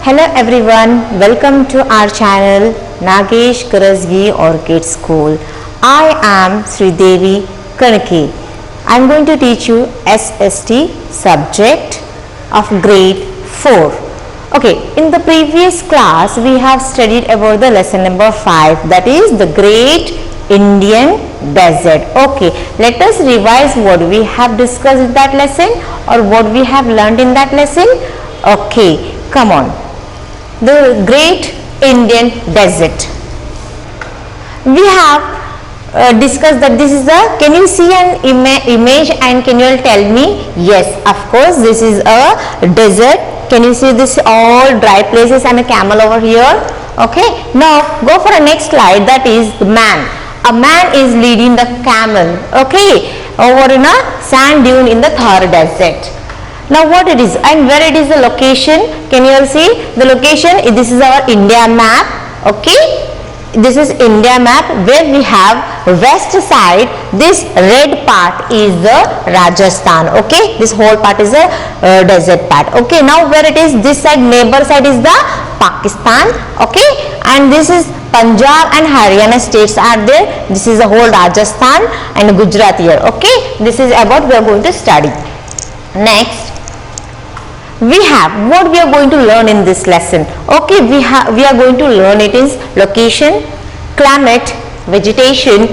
Hello everyone, welcome to our channel Nagesh Karazgi Orchid School. I am Sridevi Kanaki. I am going to teach you SST subject of grade 4. Okay, in the previous class we have studied about the lesson number 5, that is the Great Indian Desert. Okay, let us revise what we have discussed in that lesson or what we have learned in that lesson. Okay, come on. The Great Indian Desert. We have discussed that this is the, can you see an image and can you tell me? Yes, of course, this is a desert. Can you see this all dry places and a camel over here? Okay, now go for a next slide, that is the man. A man is leading the camel, okay, over in a sand dune in the Thar desert. Now what it is and where it is the location, can you all see the location? This is our India map, okay, this is India map where we have west side, this red part is the Rajasthan, okay, this whole part is the desert part, okay. Now where it is, this side, neighbor side is the Pakistan, okay, and this is Punjab and Haryana states are there, this is the whole Rajasthan and Gujarat here, okay. This is about we are going to study. Next we have what we are going to learn in this lesson. Okay, we are going to learn it is location, climate, vegetation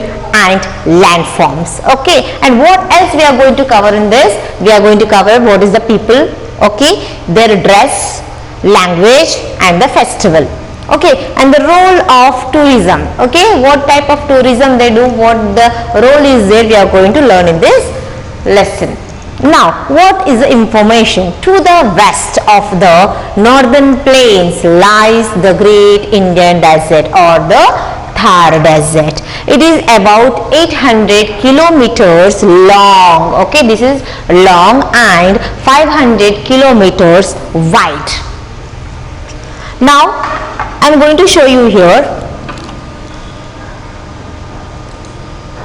and landforms. Okay, and what else we are going to cover in this? We are going to cover what is the people, okay, their dress, language and the festival. Okay, and the role of tourism, okay, what type of tourism they do, what the role is there, we are going to learn in this lesson. Now what is the information? To the west of the northern plains lies the Great Indian Desert or the Thar desert. It is about 800 kilometers long, okay, this is long, and 500 kilometers wide. Now I am going to show you here.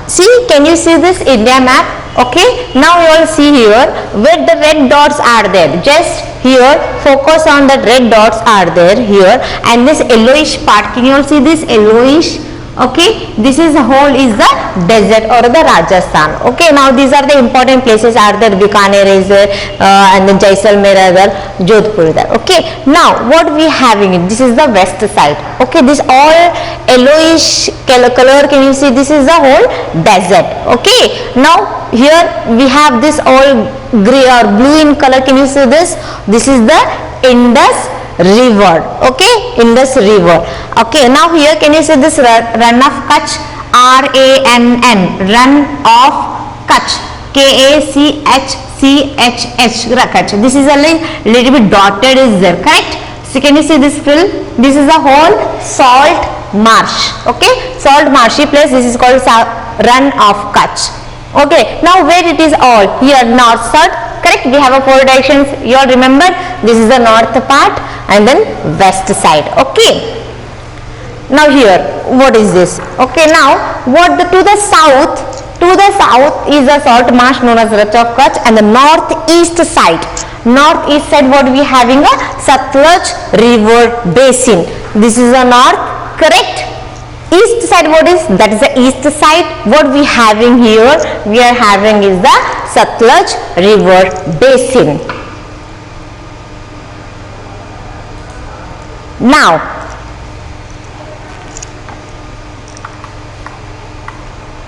See, can you see this India map? Okay, now you all see here where the red dots are there. Just here focus on the red dots are there here, and this yellowish part, can you all see this yellowish? Okay, this is the whole is the desert or the Rajasthan. Okay, now these are the important places are there, Bikaner is there, and then Jaisalmer is there, Jodhpur is there. Okay, now what we having it, this is the west side. Okay, this all yellowish color, can you see, this is the whole desert. Okay, now here we have this all gray or blue in color, can you see this? This is the Indus River, okay, Indus River. Okay, now here can you see this Run of Kutch, R-A-N-N, Run of Kutch, K-A-C-H-C-H-H, Kutch. This is a little bit dotted is there, correct? So can you see this fill? This is a whole salt marsh, okay, salt marshy place, this is called Run of Kutch. Okay, now where it is all, here north south, correct, we have a 4 directions, you all remember, this is the north part and then west side, okay. Now here, what is this? Okay, now what to the south is a salt marsh known as Rann of Kutch, and the northeast side what we having a Satluj river basin, this is the north, correct. East side what is, that is the east side, what we having here, we are having is the Satluj river basin. Now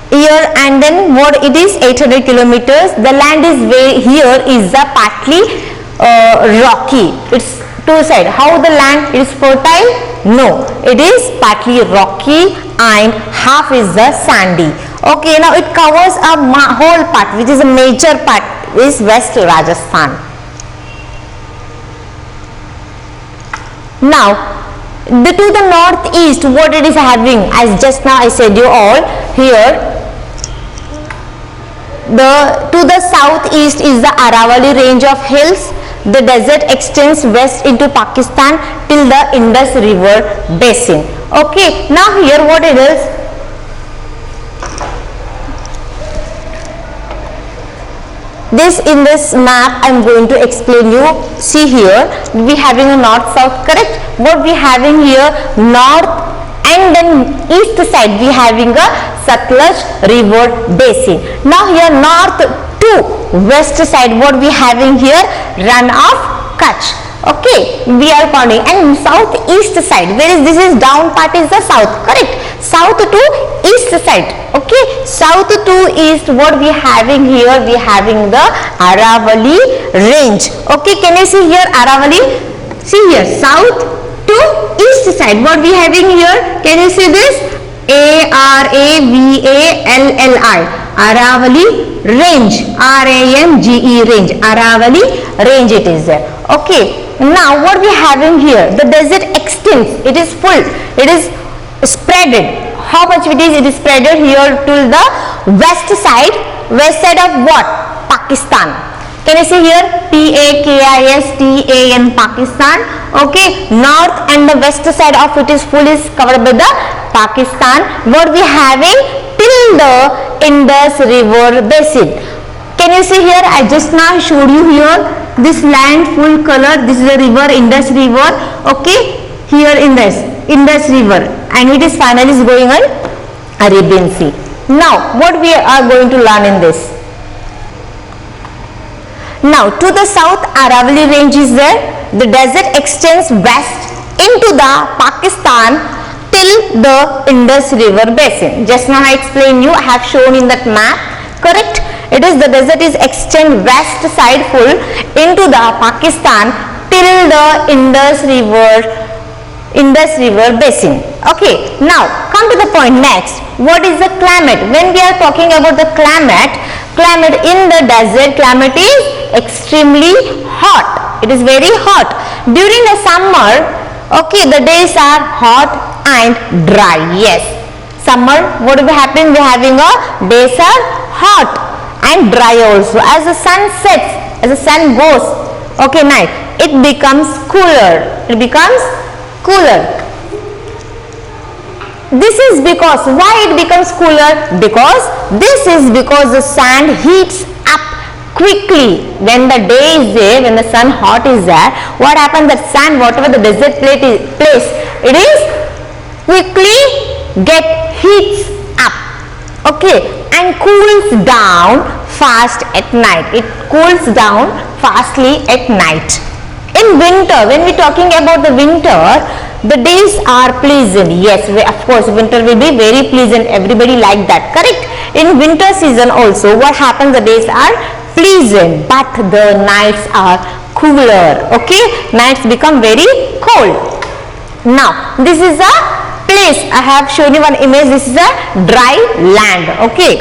here and then what it is, 800 kilometers, the land is here is the partly rocky, it's two side. How the land is fertile? No, it is partly rocky and half is the sandy. Okay, now it covers a whole part, which is a major part is West Rajasthan. Now to the northeast what it is having, as just now I said you all here, to the southeast is the Aravalli range of hills. The desert extends west into Pakistan till the Indus River basin. Okay, now here what it is, This in this map I am going to explain you. See here, we having a north south, correct? What we having here, north and then east side we having a Satluj river basin. Now here north to west side what we having here, run of Kutch. Okay, we are counting, and southeast side, where is this is down part is the south, correct? South to east side. Okay, south to east what we having here, we having the Aravali range. Okay, can you see here Aravali? See here, south to east side what we having here, can you see this? Aravali, Aravali range, range, range, Aravali range it is there. Okay, now what we having here, the desert extends, it is full, it is spreaded. How much it is? It is spreaded here to the west side of what? Pakistan. Can you see here, Pakistan, Pakistan. Okay, north and the west side of it is full, is covered by the Pakistan. What we having till the Indus River basin. Can you see here, I just now showed you here this land full color, this is the river, Indus River. Okay, here Indus River, and it is finally going on Arabian Sea. Now what we are going to learn in this. Now to the south Aravali range is there, the desert extends west into the Pakistan till the Indus River basin. Just now I explained you, I have shown in that map, correct? It is the desert is extend west side full into the Pakistan till the Indus River basin. Okay, now come to the point next. What is the climate? When we are talking about the climate in the desert, climate is extremely hot. It is very hot. During the summer, okay, the days are hot and dry. Yes, summer what will happen? We are having a days are hot and dry also. As the sun sets, as the sun goes, okay, night, it becomes cooler. It becomes cooler. This is because, why it becomes cooler? Because this is because the sand heats up quickly. When the day is there, when the sun hot is there, what happens? That sand, whatever the desert place, it is quickly get heats up. Okay, and cools down fast at night. It cools down fastly at night. In winter, when we talking about the winter, the days are pleasant. Yes, of course winter will be very pleasant, everybody like that, correct? In winter season also what happens, the days are pleasant but the nights are cooler. Okay, nights become very cold. Now this is a place, I have shown you one image, this is a dry land. Okay,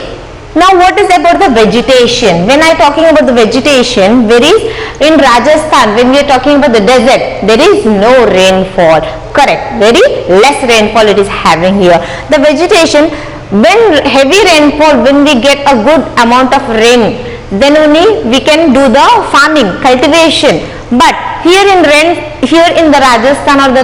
now what is about the vegetation? When I talking about the vegetation, there is in Rajasthan, when we are talking about the desert, there is no rainfall, correct? Very less rainfall it is having here. The vegetation, when heavy rainfall, when we get a good amount of rain, then only we can do the farming, cultivation. But here in the Rajasthan or the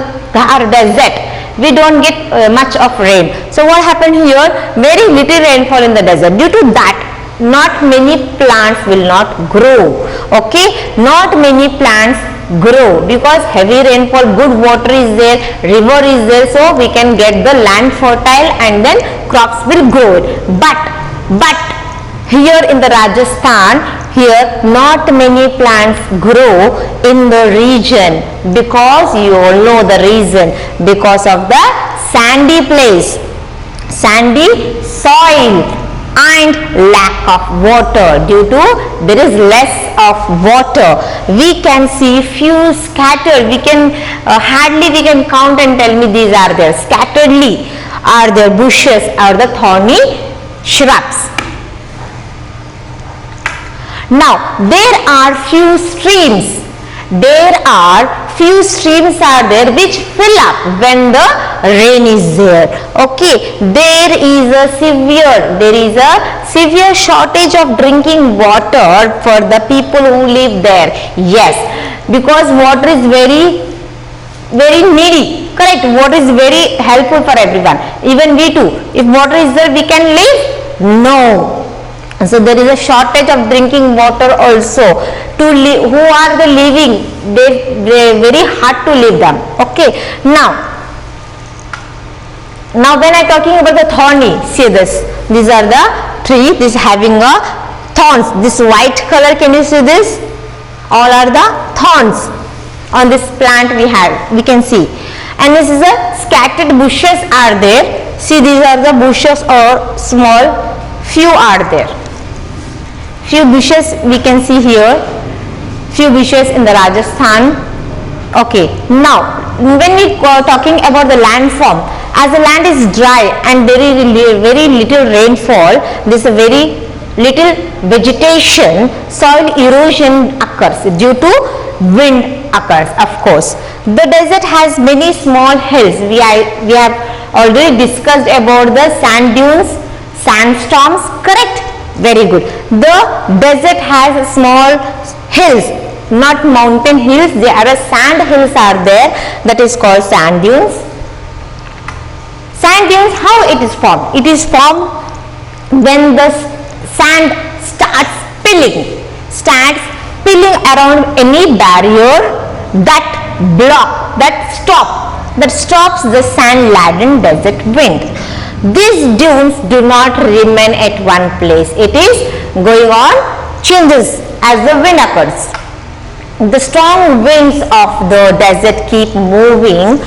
desert, we don't get much of rain. So what happened here? Very little rainfall in the desert. Due to that, not many plants will not grow. Okay, not many plants grow because heavy rainfall, good water is there, river is there, so we can get the land fertile and then crops will grow. But here in the Rajasthan, here not many plants grow in the region, because you all know the reason, because of the sandy place, sandy soil and lack of water. Due to there is less of water, we can see few scattered, we can hardly we can count and tell me these are there, scatteredly are there bushes or the thorny shrubs. Now there are few streams, are there which fill up when the rain is there. Okay, there is a severe shortage of drinking water for the people who live there. Yes, because water is very needy, correct? Water is very helpful for everyone, even we too. If water is there, we can live? No. So there is a shortage of drinking water also. To live, who are the living? They very hard to live them. Okay. Now when I talking about the thorny, see this. These are the tree. This having a thorns. This white color. Can you see this? All are the thorns on this plant we can see. And this is a scattered bushes are there. See, these are the bushes or small. Few are there. Few bushes we can see here, few bushes in the Rajasthan. Okay, now when we talking about the landform, as the land is dry and very little rainfall, this is very little vegetation, soil erosion occurs due to wind occurs, of course. The desert has many small hills. We have already discussed about the sand dunes, sandstorms, correct? Very good. The desert has small hills, not mountain hills. There are sand hills are there, that is called sand dunes. Sand dunes, how it is formed? It is formed when the sand starts spilling around any barrier that stops the sand laden desert wind. These dunes do not remain at one place. It is going on changes as the wind occurs. The strong winds of the desert keep moving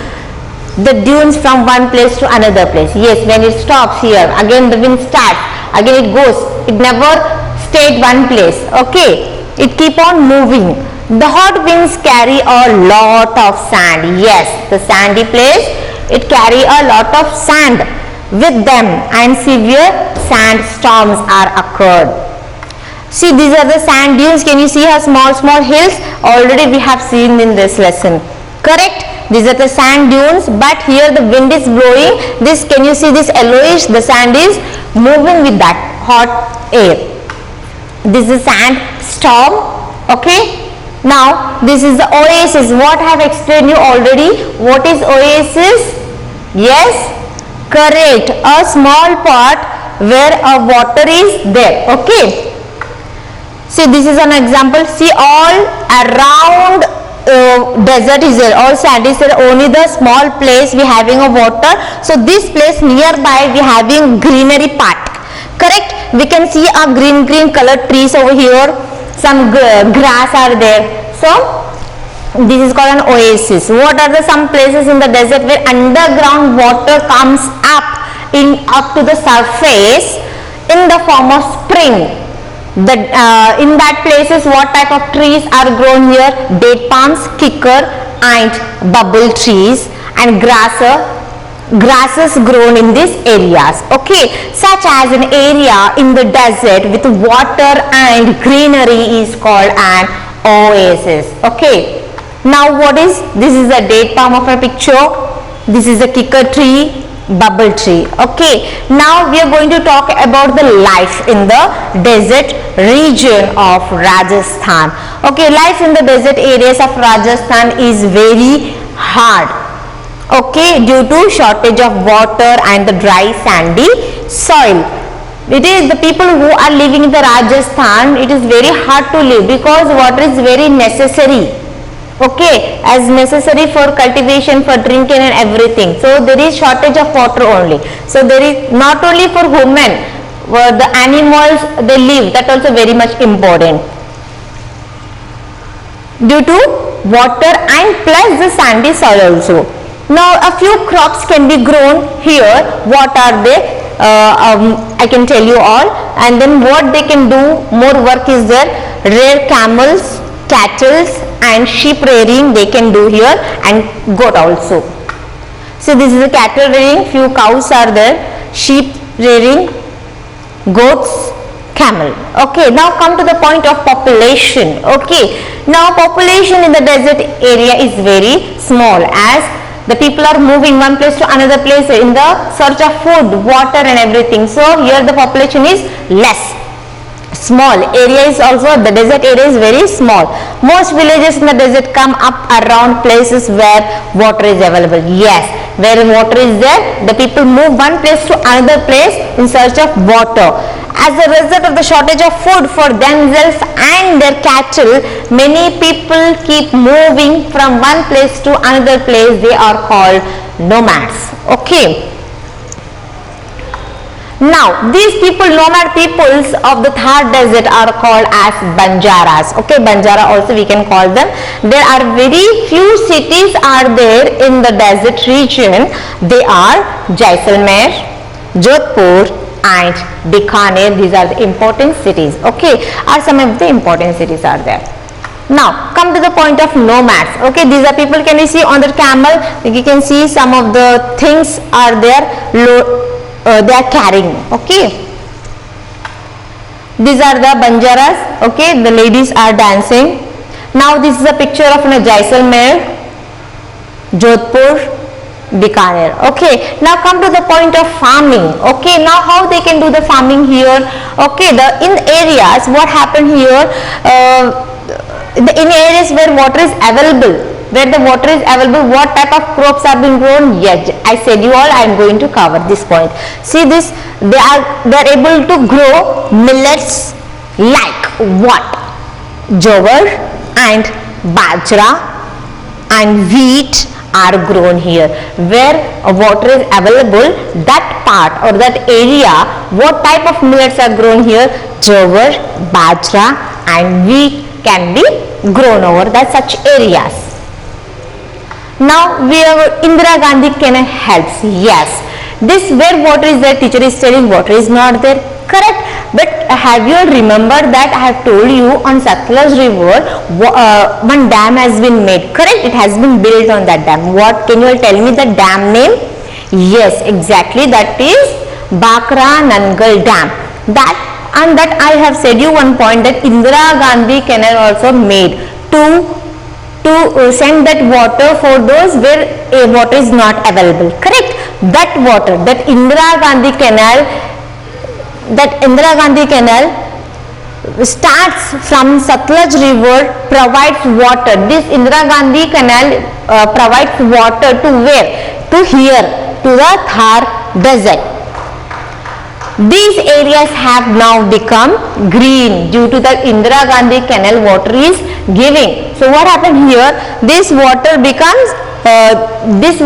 the dunes from one place to another place. Yes, when it stops here, again the wind starts, again it goes. It never stayed one place. Okay, it keep on moving. The hot winds carry a lot of sand. Yes, the sandy place, it carry a lot of sand with them and severe sandstorms are occurred. See, these are the sand dunes. Can you see how small hills? Already we have seen in this lesson. Correct? These are the sand dunes, but here the wind is blowing. This, can you see this yellowish? The sand is moving with that hot air. This is sand storm. Okay? Now, this is the oasis. What I have explained you already. What is oasis? Yes? Correct, a small part where a water is there. Okay, see, this is an example. See, all around desert is there, all sand is there, only the small place we having a water. So this place nearby we having greenery part. Correct, we can see a green colored trees over here, some grass are there. So this is called an oasis. What are the some places in the desert where underground water comes up to the surface in the form of spring? In that places, what type of trees are grown here? Date palms, kicker and bubble trees and grasses grown in these areas. Okay, such as an area in the desert with water and greenery is called an oasis. Okay. Now what is this? Is a date palm of a picture. This is a kicker tree, bubble tree. Okay, now we are going to talk about the life in the desert region of Rajasthan. Okay, life in the desert areas of Rajasthan is very hard. Okay, due to shortage of water and the dry sandy soil. It is the people who are living in the Rajasthan, it is very hard to live because water is very necessary. Okay, as necessary for cultivation, for drinking and everything. So there is shortage of water only. So there is not only for human, the animals they live, that also very much important. Due to water and plus the sandy soil also. Now a few crops can be grown here. What are they? I can tell you all. And then what they can do, more work is there. Rear camels, cattle and sheep rearing they can do here, and goat also. So this is a cattle rearing, few cows are there, sheep rearing, goats, camel. Okay, now come to the point of population. Okay, now population in the desert area is very small as the people are moving one place to another place in the search of food, water and everything. So here the population is less. Small area is also, the desert area is very small. Most villages in the desert come up around places where water is available. Yes, where water is there, the people move one place to another place in search of water. As a result of the shortage of food for themselves and their cattle, many people keep moving from one place to another place. They are called nomads. Okay. Now, these people, nomad peoples of the Thar desert, are called as Banjaras. Okay, Banjara also we can call them. There are very few cities are there in the desert region. They are Jaisalmer, Jodhpur and Bikaner. These are the important cities. Okay, are some of the important cities are there. Now, come to the point of nomads. Okay, these are people, can you see on the camel? You can see some of the things are there. They are carrying. Okay, these are the Banjaras. Okay, the ladies are dancing. Now this is a picture of Jaisalmer, Jodhpur, Bikaner. Okay, now come to the point of farming. Okay, now how they can do the farming here? Okay, in areas, what happened here, in areas where water is available, what type of crops are being grown? Yes, I said you all, I am going to cover this point. See this, they are able to grow millets like what? Jowar and bajra and wheat are grown here. Where water is available, that part or that area, what type of millets are grown here? Jowar, bajra and wheat can be grown over that such areas. Now where Indira Gandhi Canal helps. Yes, this where water is there, teacher is telling water is not there. Correct. But have you remembered that I have told you on Satluj river one dam has been made. Correct. It has been built on that dam. What, can you tell me the dam name? Yes, exactly, that is Bhakra Nangal Dam. That I have said you one point that Indira Gandhi Canal also made to send that water for those where water is not available. Correct. That water, that Indira Gandhi Canal starts from Satluj river, provides water. This Indira Gandhi Canal provides water to where? To here, to the Thar desert. These areas have now become green due to the Indira Gandhi Canal water is giving. So what happened here? This water becomes, they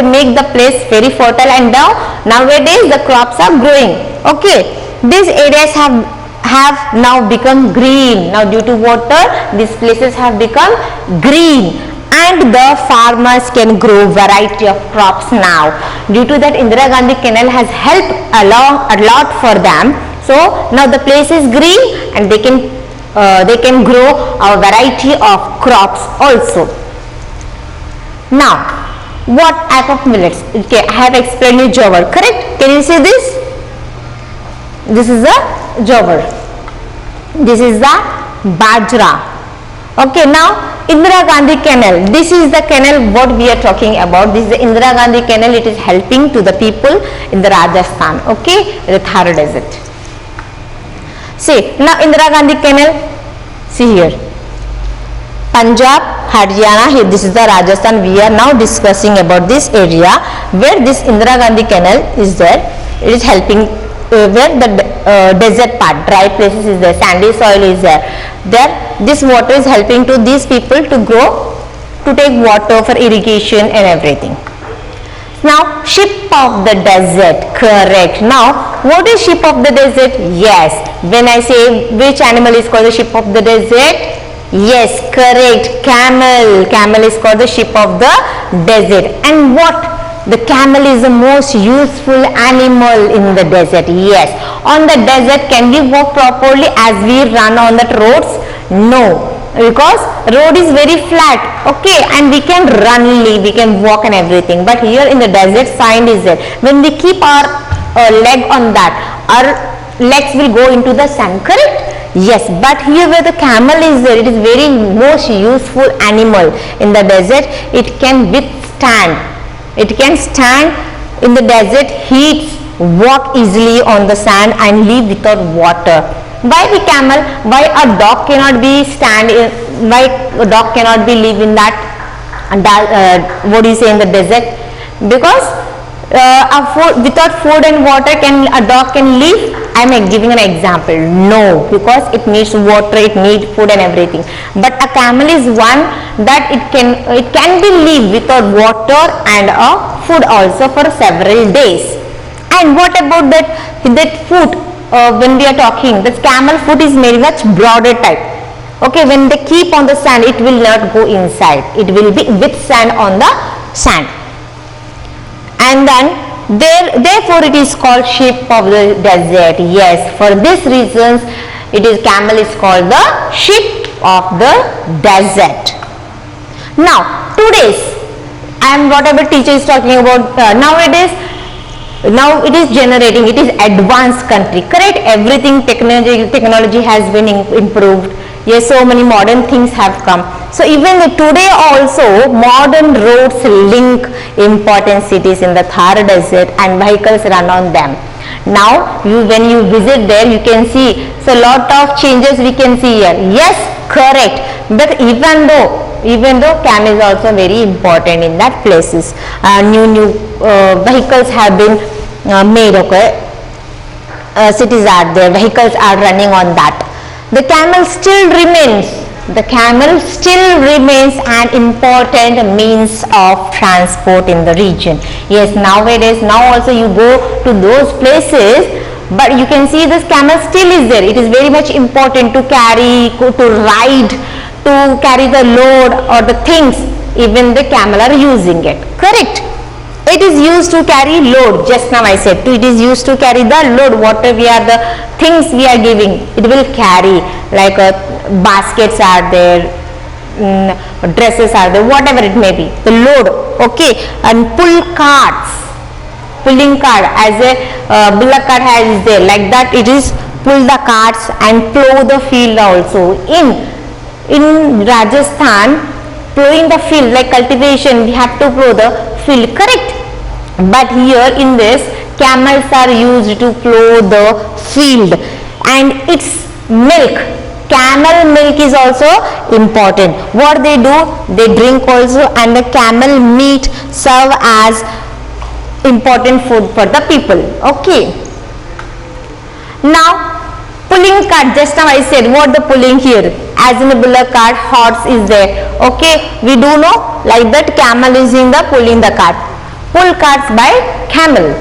make the place very fertile, and now nowadays the crops are growing. Okay, these areas have now become green. Now due to water, these places have become green, and the farmers can grow variety of crops now. Due to that, Indira Gandhi Canal has helped a lot for them. So now the place is green, and they can grow a variety of crops also. Now, what type of millets? Okay, I have explained you jowar. Correct? Can you see this? This is a jowar. This is the bajra. Okay, now Indira Gandhi Canal. This is the canal what we are talking about. This is the Indira Gandhi Canal. It is helping to the people in the Rajasthan. Okay, the Thar desert. See, now Indira Gandhi Canal. See here. Punjab, Haryana. Here, this is the Rajasthan. We are now discussing about this area where this Indira Gandhi Canal is there. It is helping where the desert part, dry places is there, sandy soil is there. This water is helping to these people to grow, to take water for irrigation and everything. Now, ship of the desert. Correct. Now, what is ship of the desert? Yes. When I say which animal is called the ship of the desert? Yes, correct. Camel. Camel is called the ship of the desert. And what? The camel is the most useful animal in the desert. Yes. On the desert, can we walk properly as we run on the roads? No. Because road is very flat. Okay. And we can run, we can walk and everything. But here in the desert, sand is there. When we keep our leg on that, our legs will go into the sand. Correct? Yes. But here where the camel is there, it is very most useful animal in the desert. It can withstand. It can stand in the desert heat, walk easily on the sand and live without water. Why the camel? Why a dog cannot be why a dog cannot be live in that, what do you say, in the desert? Because without food and water can a dog can live? I am giving an example. No, because it needs water, it needs food and everything. But a camel is one that it can be live without water and food also for several days. And what about that food? When we are talking, this camel foot is very much broader type. Okay, when they keep on the sand, it will not go inside. It will be with sand on the sand. And then therefore it is called sheep of the desert. Yes, for this reasons camel is called the sheep of the desert. Now today's whatever teacher is talking about nowadays, now it is generating, it is advanced country, correct? Everything technology has been improved. Yes, so many modern things have come. So even today also modern roads link important cities in the Thar desert and vehicles run on them. Now when you visit there, you can see so lot of changes we can see here. Yes, correct. But even though camel is also very important in that places, new vehicles have been made. Okay, cities are there, vehicles are running on that. The camel still remains an important means of transport in the region. Yes, nowadays, now also you go to those places, but you can see this camel still is there. It is very much important to carry, to ride, to carry the load or the things. Even the camel are using it, correct? It is used to carry load. Just now I said it is used to carry the load. Whatever the things we are giving, it will carry, like baskets are there, dresses are there, whatever it may be, the load. Okay, and pulling cart as a bullock cart is there, like that it is pull the carts and plow the field also. In Rajasthan, plowing the field, like cultivation, we have to plow the field, correct? But here in this, camels are used to plow the field, and its milk, camel milk is also important. What they do, they drink also, and the camel meat serve as important food for the people. Okay, now pulling cart, just now I said what the pulling here, as in a bullock cart, horse is there. Okay, we do know like that camel is in the pulling the cart. Pull carts by camel.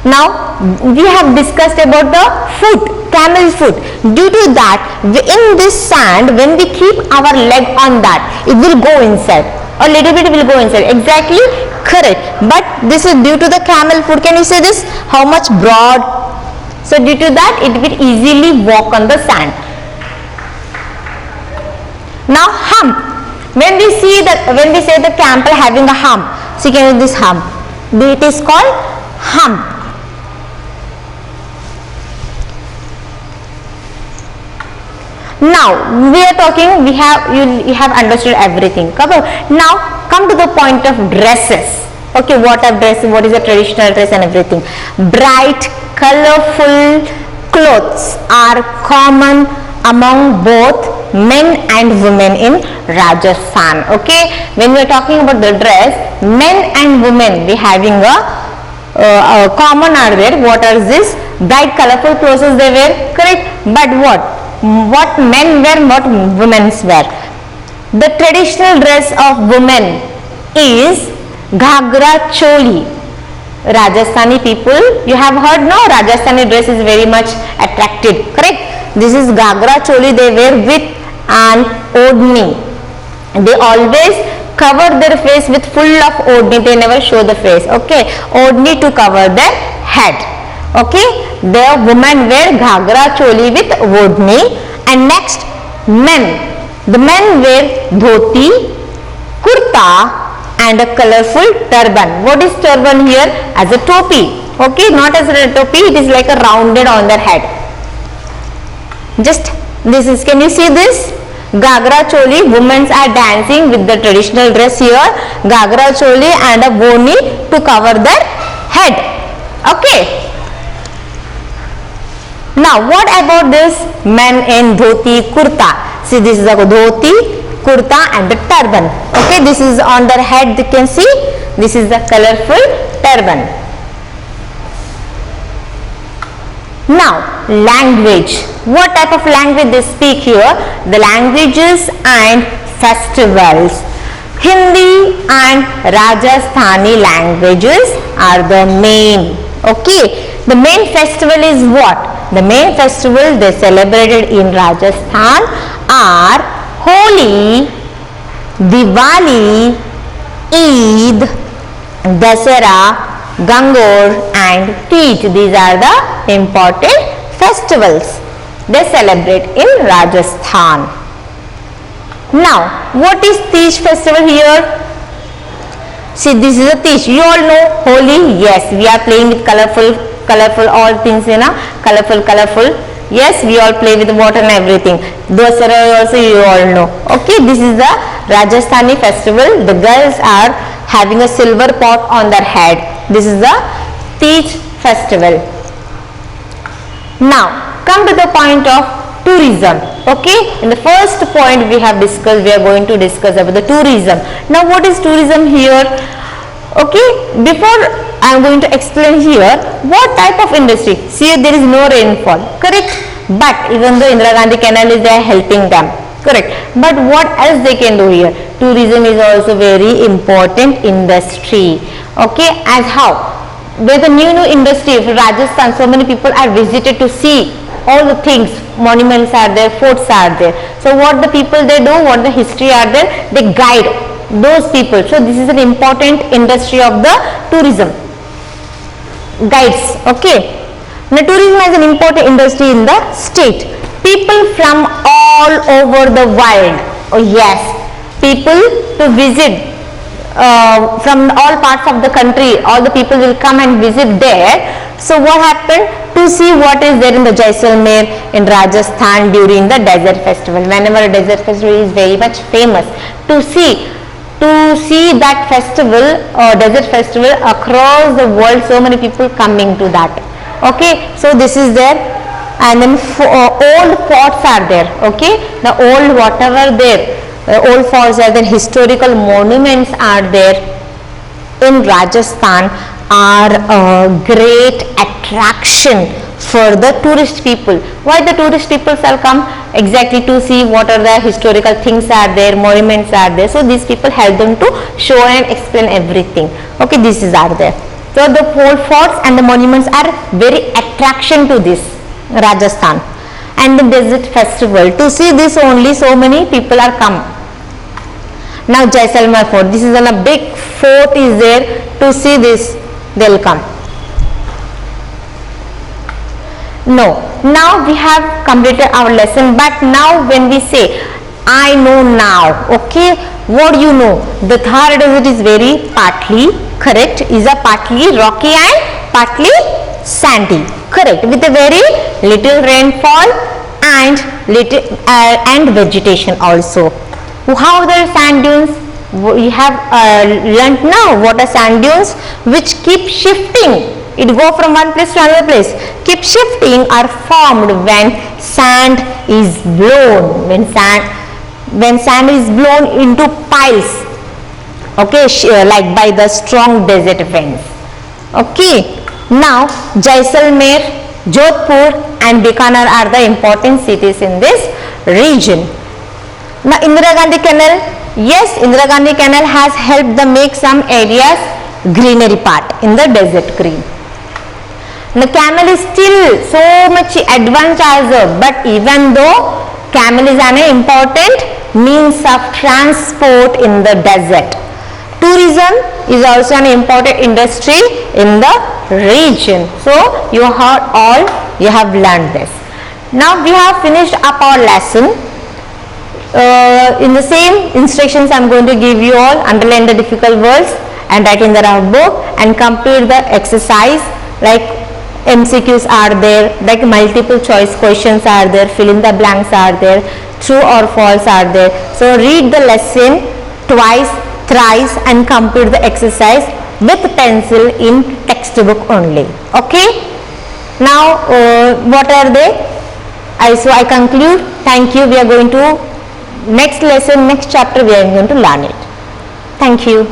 Now we have discussed about the foot, camel foot. Due to that, in this sand, when we keep our leg on that, it will go inside. A little bit will go inside. Exactly correct. But this is due to the camel foot. Can you say this? How much broad? So due to that, it will easily walk on the sand. Now hump. When we say the camel having a hump, see, can you this hump? It is called hump. Now we are talking. You have understood everything. Now come to the point of dresses. Okay, what are dresses? What is a traditional dress and everything? Bright, colorful clothes are common among both men and women in Rajasthan. Okay, when we are talking about the dress, men and women, we having a common are there. What are this? Bright colorful clothes they wear, correct? But what men wear, what women wear? The traditional dress of women is ghagra choli. Rajasthani people, you have heard, no? Rajasthani dress is very much attractive, correct? This is ghagra choli they wear with an odhni. They always cover their face with full of odhni. They never show the face. Okay, odhni to cover their head. Okay, the women wear ghagra choli with odhni. And next, men. The men wear dhoti, kurta, and a colorful turban. What is turban here? As a topi. Okay, not as a topi. It is like a rounded on their head. Just this is, can you see this? Ghagra choli, women are dancing with the traditional dress here, ghagra choli and a boni to cover their head. Okay. Now what about this men in dhoti, kurta? See, this is a dhoti, kurta and the turban. Okay, this is on their head. You can see This is the colorful turban. Now, language. What type of language they speak here? The languages and festivals. Hindi and Rajasthani languages are the main. Okay. The main festival is what? The main festival they celebrated in Rajasthan are Holi, Diwali, Eid, Dasara, Gangaur and Teej. These are the important festivals they celebrate in Rajasthan. Now, what is Teej festival here? See, this is a Teej. You all know Holi. Yes, we are playing with colorful all things, colorful. Yes, we all play with water and everything. Dasara also you all know. Okay, this is the Rajasthani festival. The girls are having a silver pot on their head. This is the Teej festival. Now, come to the point of tourism. Okay, in the first point we have discussed, we are going to discuss about the tourism. Now, what is tourism here? Okay, before I am going to explain here what type of industry. See, there is no rainfall, correct? But even though Indira Gandhi Canal is there helping them, correct? But what else they can do here? Tourism is also very important industry. Okay, as how? With the new industry of Rajasthan, so many people are visited to see all the things. Monuments are there, forts are there. So what the people they do, what the history are there, they guide those people. So this is an important industry of the tourism. Guides. Okay. Now tourism is an important industry in the state. People from all over the world. Oh yes. People to visit from all parts of the country. All the people will come and visit there. So what happened? To see what is there in the Jaisalmer in Rajasthan during the desert festival. Whenever a desert festival is very much famous, to see that festival or desert festival across the world, so many people coming to that. Okay, so this is there, and then old forts are there. Okay, the old whatever there, old forts are there, historical monuments are there in Rajasthan, are a great attraction for the tourist people. Why the tourist people shall come? Exactly to see what are the historical things are there, monuments are there. So these people help them to show and explain everything. Okay, this is are there. So the old forts and the monuments are very attraction to this Rajasthan. And the desert festival, to see this only so many people are come. Now Jaisalmer fort, this is a big fort is there, to see this they will come. No, now we have completed our lesson, but now when we say I know now, okay, what do you know? The Thar desert is very partly, correct, is a partly rocky and partly sandy, correct, with a very little rainfall and vegetation also. How the sand dunes? We have learnt now what are sand dunes, which keep shifting. It go from one place to another place. Keep shifting are formed when sand is blown. When sand is blown into piles. Okay, like by the strong desert winds. Okay. Now Jaisalmer, Jodhpur and Bikaner are the important cities in this region. Now Indira Gandhi Canal. Yes, Indira Gandhi Canal has helped them make some areas greenery part in the desert green. The camel is still so much advanced also, but even though camel is an important means of transport in the desert, tourism is also an important industry in the region. So you have learned this. Now we have finished up our lesson. In the same instructions I am going to give you all. Underline the difficult words and write in the rough book and complete the exercise, like MCQs are there, like multiple choice questions are there, fill in the blanks are there, true or false are there. So read the lesson twice, thrice and complete the exercise with pencil in textbook only. Okay. Now what are they? So I conclude. Thank you. We are going to next lesson, next chapter we are going to learn it. Thank you.